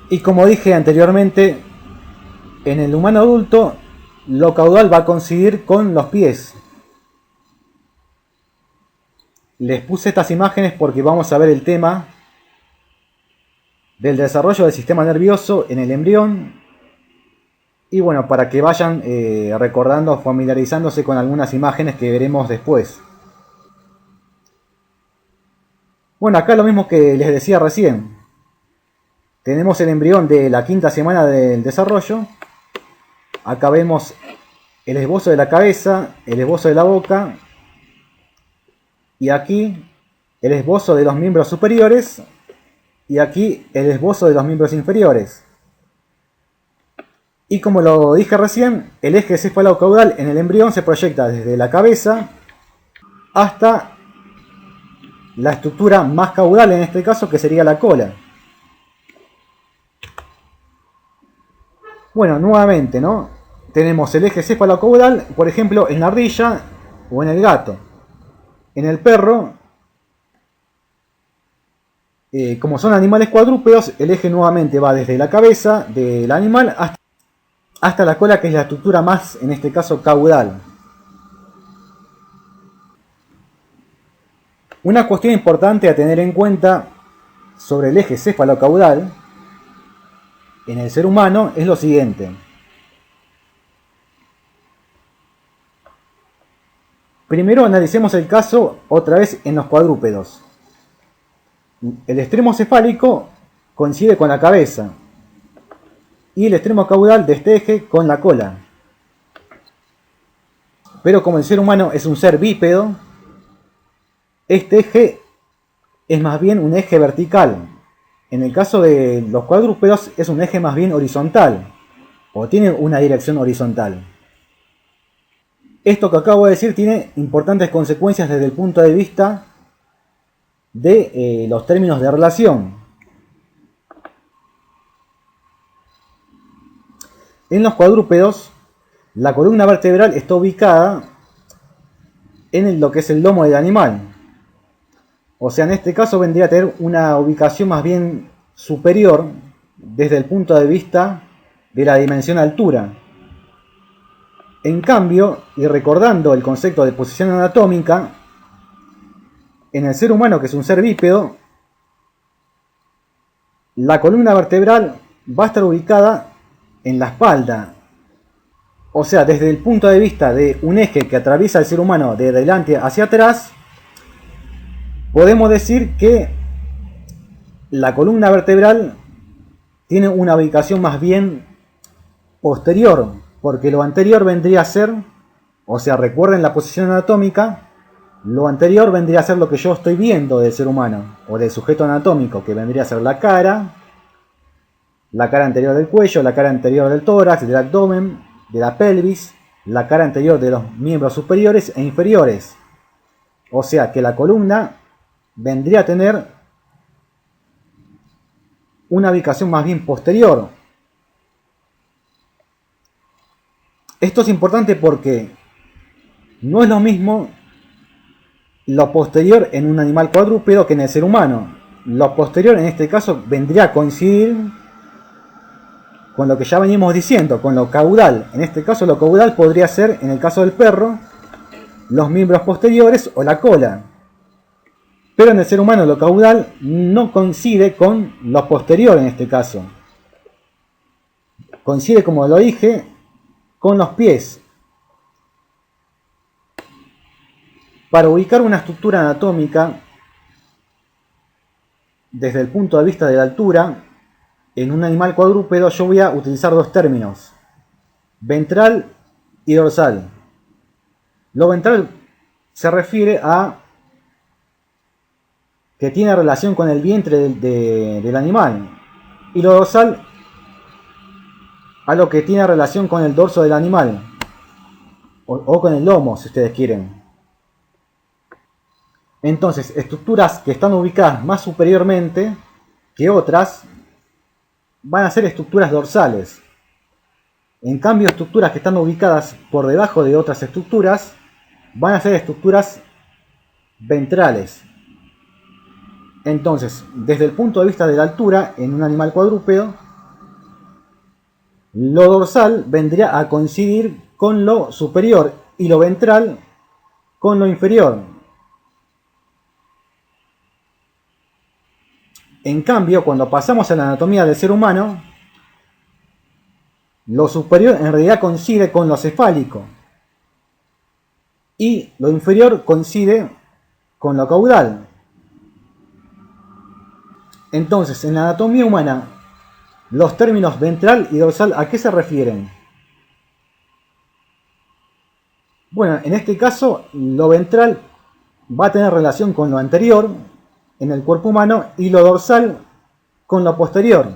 Y como dije anteriormente, en el humano adulto lo caudal va a coincidir con los pies. Les puse estas imágenes porque vamos a ver el tema del desarrollo del sistema nervioso en el embrión. Y bueno, para que vayan recordando, familiarizándose con algunas imágenes que veremos después. Bueno, acá lo mismo que les decía recién. Tenemos el embrión de la quinta semana del desarrollo. Acá vemos el esbozo de la cabeza, el esbozo de la boca. Y aquí el esbozo de los miembros superiores. Y aquí el esbozo de los miembros inferiores. Y como lo dije recién, el eje cefalocaudal en el embrión se proyecta desde la cabeza hasta la estructura más caudal, en este caso, que sería la cola. Bueno, nuevamente, ¿no? Tenemos el eje cefalocaudal, por ejemplo, en la ardilla o en el gato. En el perro, como son animales cuadrúpedos, el eje nuevamente va desde la cabeza del animal hasta la cola, que es la estructura más, en este caso, caudal. Una cuestión importante a tener en cuenta sobre el eje cefalocaudal en el ser humano es lo siguiente. Primero analicemos el caso otra vez en los cuadrúpedos. El extremo cefálico coincide con la cabeza y el extremo caudal de este eje con la cola. Pero como el ser humano es un ser bípedo, este eje es más bien un eje vertical. En el caso de los cuadrúpedos es un eje más bien horizontal, o tiene una dirección horizontal. Esto que acabo de decir tiene importantes consecuencias desde el punto de vista de los términos de relación. En los cuadrúpedos, la columna vertebral está ubicada en lo que es el lomo del animal. O sea, en este caso vendría a tener una ubicación más bien superior desde el punto de vista de la dimensión altura. En cambio, y recordando el concepto de posición anatómica, en el ser humano, que es un ser bípedo, la columna vertebral va a estar ubicada en la espalda. O sea, desde el punto de vista de un eje que atraviesa al ser humano de delante hacia atrás, podemos decir que la columna vertebral tiene una ubicación más bien posterior, porque lo anterior vendría a ser, o sea, recuerden la posición anatómica, lo anterior vendría a ser lo que yo estoy viendo del ser humano, o del sujeto anatómico, que vendría a ser la cara anterior del cuello, la cara anterior del tórax, del abdomen, de la pelvis, la cara anterior de los miembros superiores e inferiores. O sea que la columna vendría a tener una ubicación más bien posterior. Esto es importante porque no es lo mismo lo posterior en un animal cuadrúpedo que en el ser humano. Lo posterior en este caso vendría a coincidir con lo que ya venimos diciendo, con lo caudal. En este caso lo caudal podría ser, en el caso del perro, los miembros posteriores o la cola. Pero en el ser humano lo caudal no coincide con lo posterior en este caso. Coincide, como lo dije, con los pies. Para ubicar una estructura anatómica desde el punto de vista de la altura, en un animal cuadrúpedo yo voy a utilizar dos términos: ventral y dorsal. Lo ventral se refiere a que tiene relación con el vientre del animal, y lo dorsal a lo que tiene relación con el dorso del animal, o con el lomo, si ustedes quieren. Entonces, estructuras que están ubicadas más superiormente que otras van a ser estructuras dorsales. En cambio, estructuras que están ubicadas por debajo de otras estructuras van a ser estructuras ventrales. Entonces, desde el punto de vista de la altura, en un animal cuadrúpedo, lo dorsal vendría a coincidir con lo superior y lo ventral con lo inferior. En cambio, cuando pasamos a la anatomía del ser humano, lo superior en realidad coincide con lo cefálico y lo inferior coincide con lo caudal. Entonces, en la anatomía humana, los términos ventral y dorsal, ¿a qué se refieren? Bueno, en este caso, lo ventral va a tener relación con lo anterior en el cuerpo humano y lo dorsal con lo posterior.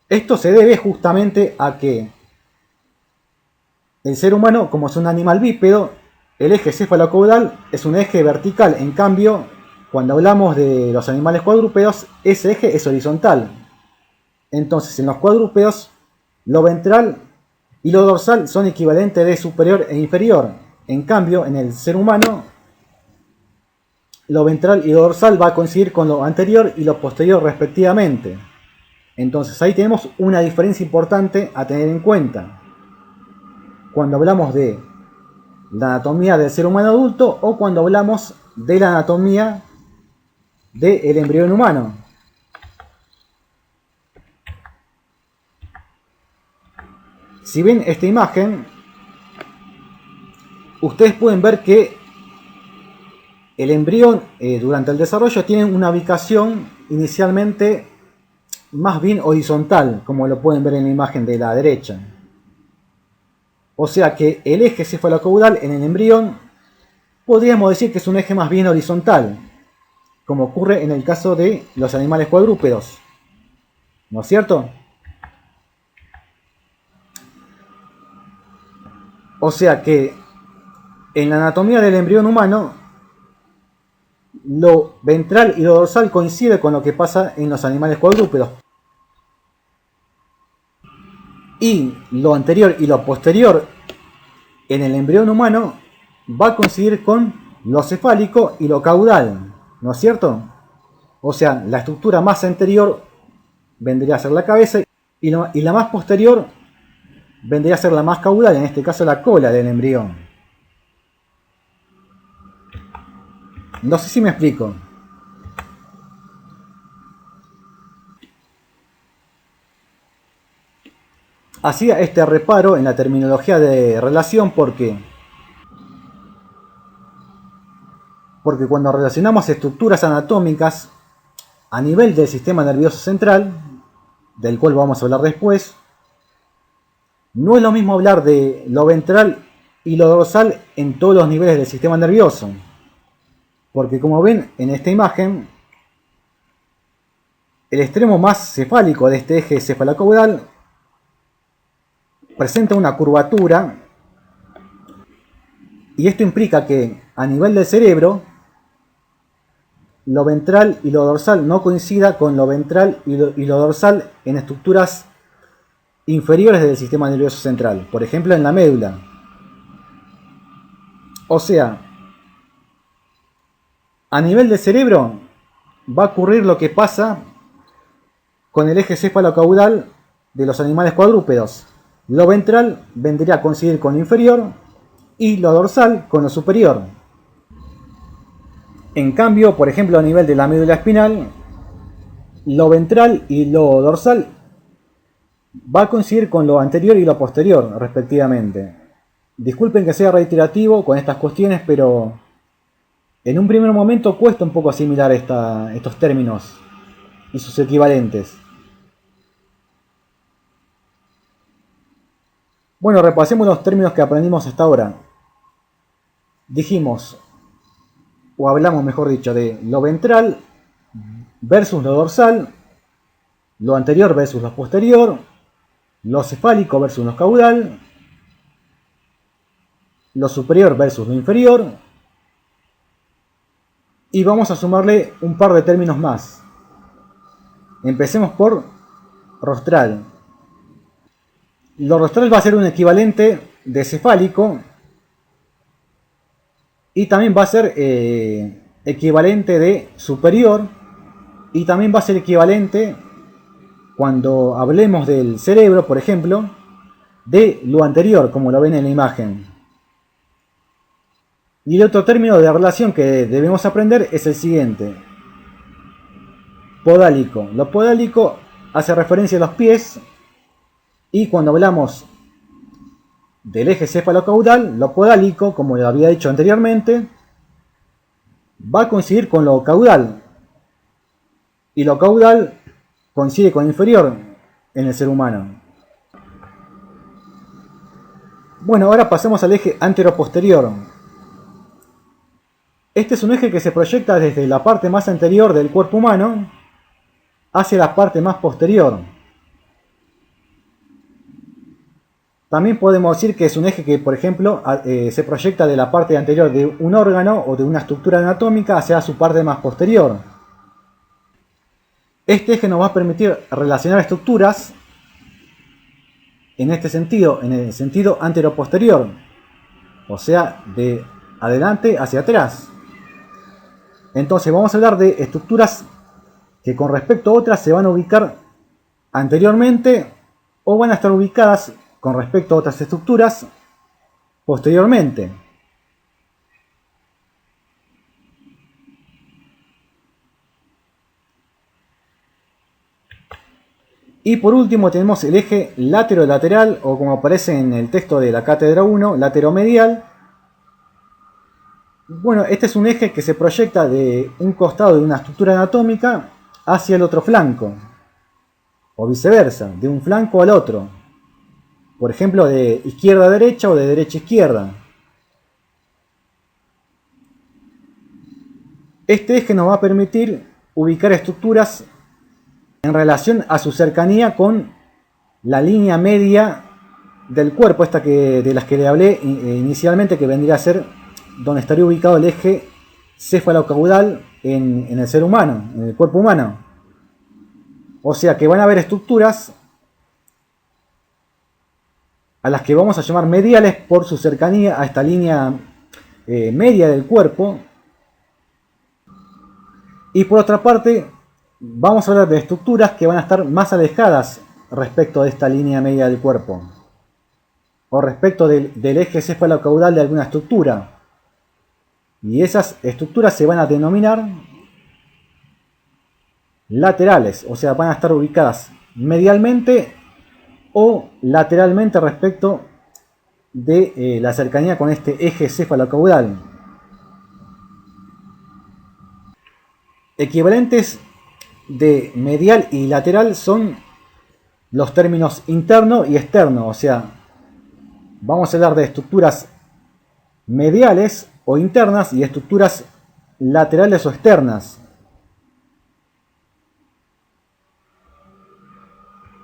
Esto se debe justamente a que el ser humano, como es un animal bípedo, el eje cefalocaudal es un eje vertical. En cambio, cuando hablamos de los animales cuadrúpedos, ese eje es horizontal. Entonces, en los cuadrúpedos, lo ventral y lo dorsal son equivalentes de superior e inferior. En cambio, en el ser humano, lo ventral y lo dorsal va a coincidir con lo anterior y lo posterior respectivamente. Entonces, ahí tenemos una diferencia importante a tener en cuenta cuando hablamos de la anatomía del ser humano adulto o cuando hablamos de la anatomía del embrión humano. Si ven esta imagen, ustedes pueden ver que el embrión durante el desarrollo tiene una ubicación inicialmente más bien horizontal, como lo pueden ver en la imagen de la derecha. O sea que el eje cefalocaudal en el embrión podríamos decir que es un eje más bien horizontal, como ocurre en el caso de los animales cuadrúpedos. ¿No es cierto? O sea que en la anatomía del embrión humano, lo ventral y lo dorsal coincide con lo que pasa en los animales cuadrúpedos. Y lo anterior y lo posterior en el embrión humano va a coincidir con lo cefálico y lo caudal, ¿no es cierto? O sea, la estructura más anterior vendría a ser la cabeza y la más posterior vendría a ser la más caudal, en este caso la cola del embrión. No sé si me explico. Hacía este reparo en la terminología de relación porque cuando relacionamos estructuras anatómicas a nivel del sistema nervioso central, del cual vamos a hablar después, no es lo mismo hablar de lo ventral y lo dorsal en todos los niveles del sistema nervioso. Porque como ven en esta imagen, el extremo más cefálico de este eje cefalocaudal presenta una curvatura y esto implica que a nivel del cerebro lo ventral y lo dorsal no coincida con lo ventral y lo dorsal en estructuras inferiores del sistema nervioso central, por ejemplo en la médula. O sea, a nivel del cerebro va a ocurrir lo que pasa con el eje cefalocaudal de los animales cuadrúpedos. Lo ventral vendría a coincidir con lo inferior y lo dorsal con lo superior. En cambio, por ejemplo, a nivel de la médula espinal, lo ventral y lo dorsal va a coincidir con lo anterior y lo posterior, respectivamente. Disculpen que sea reiterativo con estas cuestiones, pero en un primer momento cuesta un poco asimilar estos términos y sus equivalentes. Bueno, repasemos los términos que aprendimos hasta ahora. Dijimos, o hablamos mejor dicho, de lo ventral versus lo dorsal, lo anterior versus lo posterior, lo cefálico versus lo caudal, lo superior versus lo inferior, y vamos a sumarle un par de términos más. Empecemos por rostral. Lo rostral va a ser un equivalente de cefálico y también va a ser equivalente de superior y también va a ser equivalente cuando hablemos del cerebro, por ejemplo, de lo anterior, como lo ven en la imagen. Y el otro término de relación que debemos aprender es el siguiente: podálico. Lo podálico hace referencia a los pies, y cuando hablamos del eje cefalocaudal, lo podálico, como lo había dicho anteriormente, va a coincidir con lo caudal, y lo caudal coincide con inferior en el ser humano. Bueno, ahora pasemos al eje anteroposterior. Este es un eje que se proyecta desde la parte más anterior del cuerpo humano hacia la parte más posterior. También podemos decir que es un eje que, por ejemplo, se proyecta de la parte anterior de un órgano o de una estructura anatómica hacia su parte más posterior. Este eje nos va a permitir relacionar estructuras en este sentido, en el sentido anteroposterior, o sea, de adelante hacia atrás. Entonces vamos a hablar de estructuras que con respecto a otras se van a ubicar anteriormente o van a estar ubicadas con respecto a otras estructuras posteriormente. Y por último tenemos el eje laterolateral, o como aparece en el texto de la cátedra 1, lateromedial. Bueno, este es un eje que se proyecta de un costado de una estructura anatómica hacia el otro flanco, o viceversa, de un flanco al otro. Por ejemplo, de izquierda a derecha o de derecha a izquierda. Este eje nos va a permitir ubicar estructuras en relación a su cercanía con la línea media del cuerpo, esta de las que le hablé inicialmente, que vendría a ser donde estaría ubicado el eje cefalocaudal en el ser humano, en el cuerpo humano. O sea que van a haber estructuras a las que vamos a llamar mediales por su cercanía a esta línea media del cuerpo. Y por otra parte, vamos a hablar de estructuras que van a estar más alejadas respecto de esta línea media del cuerpo, o respecto del eje cefalocaudal de alguna estructura. Y esas estructuras se van a denominar laterales, o sea, van a estar ubicadas medialmente o lateralmente respecto de la cercanía con este eje cefalocaudal. Equivalentes de medial y lateral son los términos interno y externo, o sea, vamos a hablar de estructuras mediales o internas y estructuras laterales o externas.